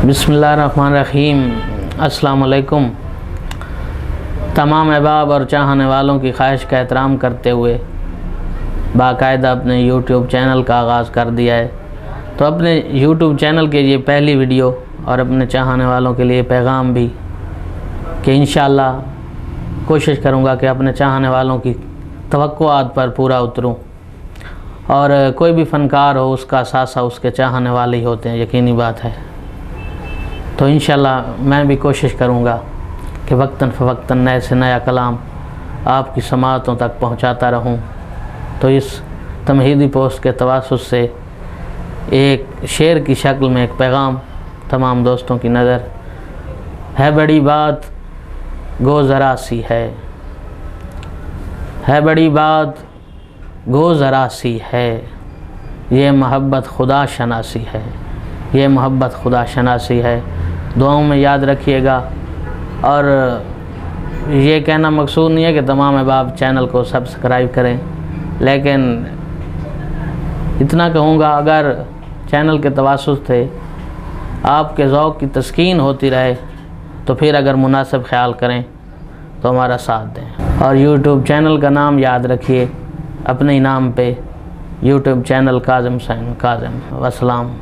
बिस्मिल्लाहिर्रहमानिर्रहीम। अस्सलाम वालेकुम। तमाम अहबाब और चाहने वालों की ख्वाहिश का एहतराम करते हुए बाकायदा अपने यूट्यूब चैनल का आगाज़ कर दिया है। तो अपने यूट्यूब चैनल के ये पहली वीडियो और अपने चाहने वालों के लिए पैगाम भी कि इंशाअल्लाह कोशिश करूँगा कि अपने चाहने वालों की तवक्कुआत पर पूरा उतरूँ। और कोई भी फ़नकार हो उसका सासा उसके चाहने वाले ही होते हैं, यकीनी बात है। तो इंशाअल्लाह मैं भी कोशिश करूँगा कि वक्तन फ़वक्तन नए से नया कलाम आपकी समाअतों तक पहुँचाता रहूँ। तो इस तमहीदी पोस्ट के तवासुस से एक शेर की शक्ल में एक पैगाम तमाम दोस्तों की नज़र है। बड़ी बात गो ज़रा सी है बड़ी बात गो ज़रा सी है, ये मोहब्बत खुदा शनासी है, ये मोहब्बत खुदा शनासी है। दुआओं में याद रखिएगा। और ये कहना मकसूद नहीं है कि तमाम अहबाब चैनल को सब्सक्राइब करें, लेकिन इतना कहूँगा अगर चैनल के तवासुस से आपके ज़ौक़ की तस्कीन होती रहे तो फिर अगर मुनासिब ख्याल करें तो हमारा साथ दें। और यूट्यूब चैनल का नाम याद रखिए अपने ही नाम पे, यूट्यूब चैनल काज़िम हुसैन काज़िम। वस्सलाम।